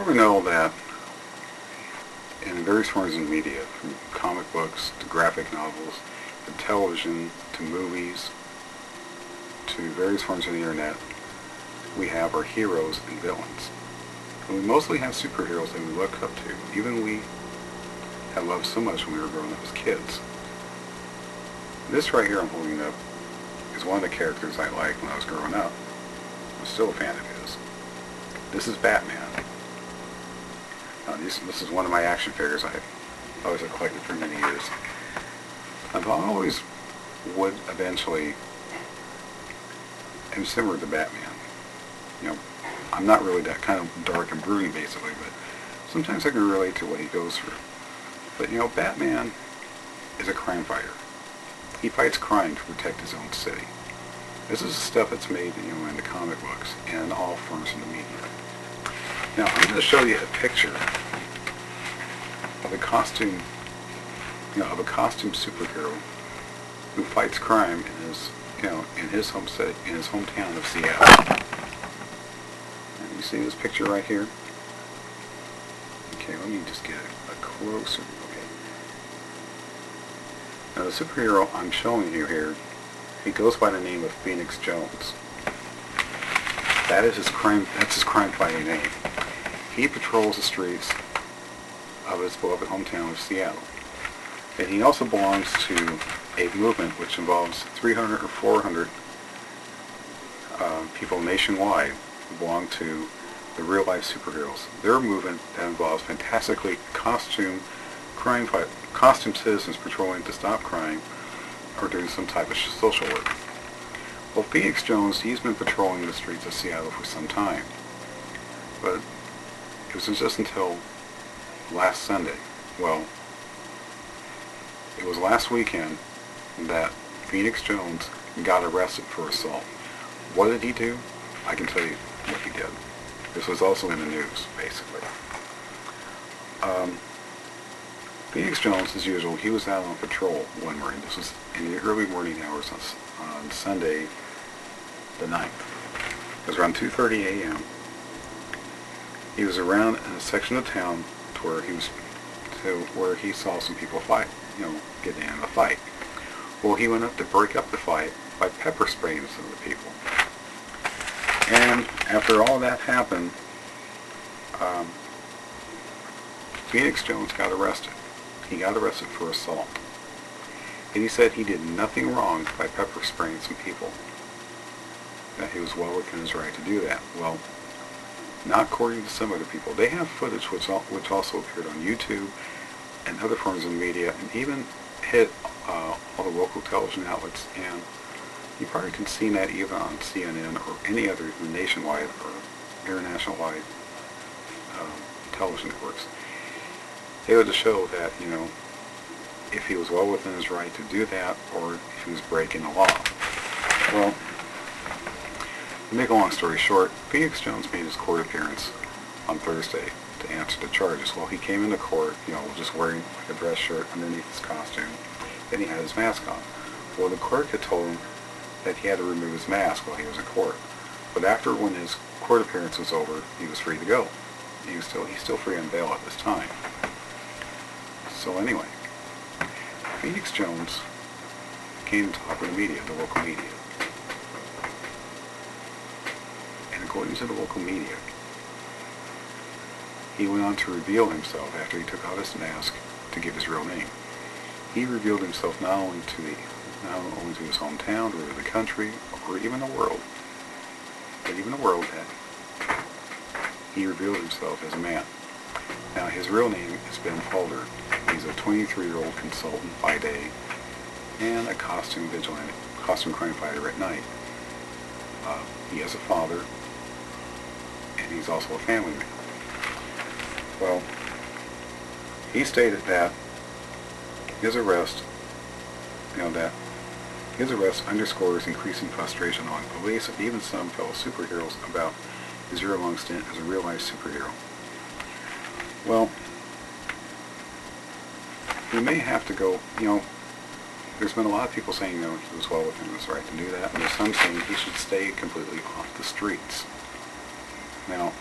probably know that in various forms of media, from comic books to graphic novels, to television, to movies, to various forms of the internet, we have our heroes and villains. And we mostly have superheroes that we look up to, even we had loved so much when we were growing up as kids. This right here I'm holding up is one of the characters I liked when I was growing up. I'm still a fan of his. This is Batman. This is one of my action figures I've always collected for many years. I've always would eventually am similar to Batman. You know, I'm not really that kind of dark and brooding basically, but sometimes I can relate to what he goes through. But you know, Batman is a crime fighter. He fights crime to protect his own city. This is stuff that's made, in the comic books and all forms of the media. Now, I'm going to show you a picture of a costume, of a costume superhero who fights crime in his, in his home city, in his hometown of Seattle. And you see this picture right here? Okay, let me just get a closer. Okay. Now, the superhero I'm showing you here, he goes by the name of Phoenix Jones. That's his crime fighting name. He patrols the streets of his beloved hometown of Seattle. And he also belongs to a movement which involves 300 or 400 people nationwide who belong to the real-life superheroes. They're a movement that involves fantastically costume citizens patrolling to stop crime or doing some type of social work. Well, Phoenix Jones, he's been patrolling the streets of Seattle for some time. But it was just until last Sunday, well, it was last weekend that Phoenix Jones got arrested for assault. What did he do? I can tell you what he did. This was also in the news, basically. Phoenix Jones, as usual, he was out on patrol one morning. This was in the early morning hours on Sunday the 9th. It was around 2:30 a.m. He was around in a section of town to where he saw some people fight, getting in a fight. Well, he went up to break up the fight by pepper spraying some of the people. And after all that happened, Phoenix Jones got arrested. He got arrested for assault. And he said he did nothing wrong by pepper spraying some people. That he was well within his right to do that. Well, not according to some other people. They have footage which also appeared on YouTube and other forms of media, and even hit all the local television outlets, and you probably can see that even on CNN or any other nationwide or international-wide television networks. They would show that, if he was well within his right to do that, or if he was breaking the law. Well, to make a long story short, Phoenix Jones made his court appearance on Thursday to answer the charges. Well, he came into court, just wearing like a dress shirt underneath his costume, and he had his mask on. Well, the clerk had told him that he had to remove his mask while he was in court. But after, when his court appearance was over, he was free to go. He's still free on bail at this time. So anyway, Phoenix Jones came to talk with the media, the local media. And according to the local media, he went on to reveal himself after he took off his mask to give his real name. He revealed himself not only to his hometown or to the country or even the world, but even the world that he revealed himself as a man. Now, his real name is Ben Falder. He's a 23-year-old consultant by day and a costume crime fighter at night. He is a father, and he's also a family man. Well, he stated that his arrest underscores increasing frustration among police and even some fellow superheroes about his year-long stint as a real-life superhero. Well, he may have to go, there's been a lot of people saying, he was well within his right to do that, and there's some saying he should stay completely off the streets. Now,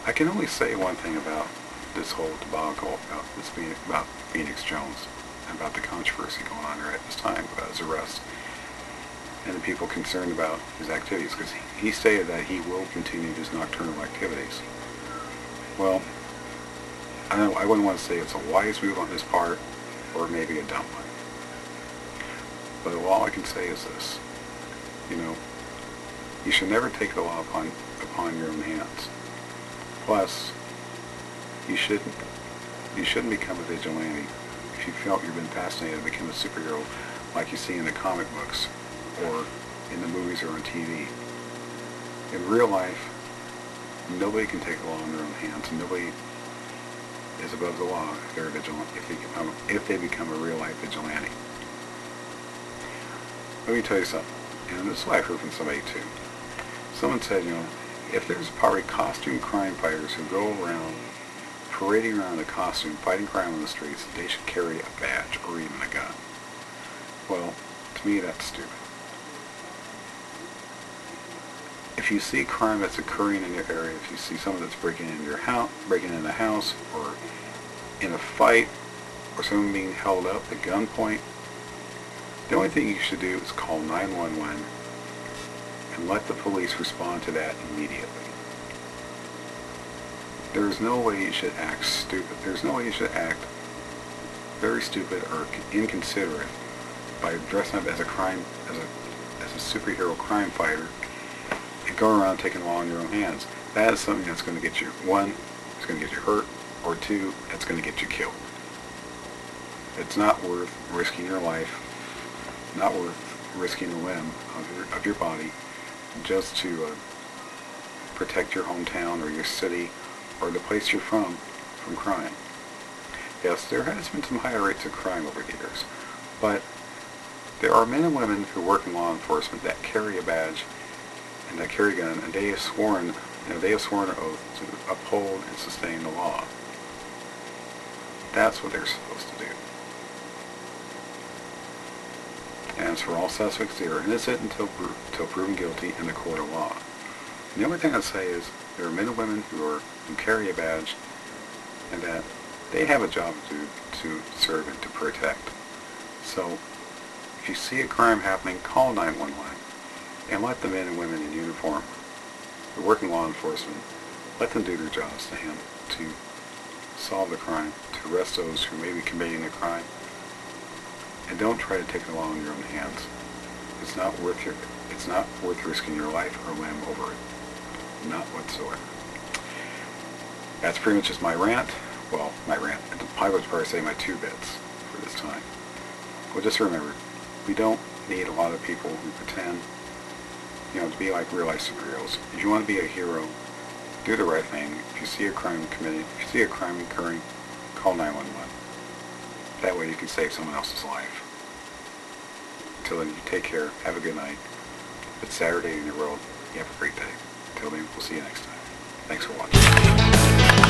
I can only say one thing about this whole debacle about Phoenix Jones, and about the controversy going on right at this time about his arrest, and the people concerned about his activities, because he stated that he will continue his nocturnal activities. Well, I wouldn't want to say it's a wise move on his part, or maybe a dumb one. But all I can say is this: you should never take the law upon your own hands. Plus, you shouldn't become a vigilante if you felt you've been fascinated to become a superhero like you see in the comic books or in the movies or on TV. In real life, nobody can take the law in their own hands, and nobody is above the law if they're a vigilante, if they become a real life vigilante. Let me tell you something, and this is what I've heard from somebody too. Someone said, if there's probably costume crime fighters who go around parading around in a costume, fighting crime on the streets, they should carry a badge or even a gun. Well, to me, that's stupid. If you see crime that's occurring in your area, if you see someone that's breaking into your house, breaking in a house, or in a fight, or someone being held up at gunpoint, the only thing you should do is call 911 and let the police respond to that immediately. There is no way you should act stupid. There's no way you should act very stupid or inconsiderate by dressing up as a superhero crime fighter and going around taking the law in your own hands. That is something that's going to get you, one, it's going to get you hurt, or two, it's going to get you killed. It's not worth risking your life, not worth risking a limb of your body just to protect your hometown or your city or the place you're from crime. Yes, there has been some higher rates of crime over the years, but there are men and women who work in law enforcement that carry a badge and that carry a gun, and they have sworn an oath to uphold and sustain the law. That's what they're supposed to do. And as for all suspects, they are innocent until proven guilty in the court of law. And the only thing I'd say is there are men and women who carry a badge, and that they have a job to serve and to protect. So if you see a crime happening, call 911 and let the men and women in uniform who work in law enforcement, let them do their jobs to solve the crime, to arrest those who may be committing the crime. And don't try to take the law in your own hands. It's not worth risking your life or limb over it. Not whatsoever. That's pretty much just my rant. Well, my rant. I would probably say my 2 bits for this time. Well, just remember, we don't need a lot of people who pretend, to be like real life superheroes. If you want to be a hero, do the right thing. If you see a crime occurring, call 911. That way you can save someone else's life. Until then, you take care. Have a good night. It's Saturday in your world. You have a great day. Until then, we'll see you next time. Thanks for watching.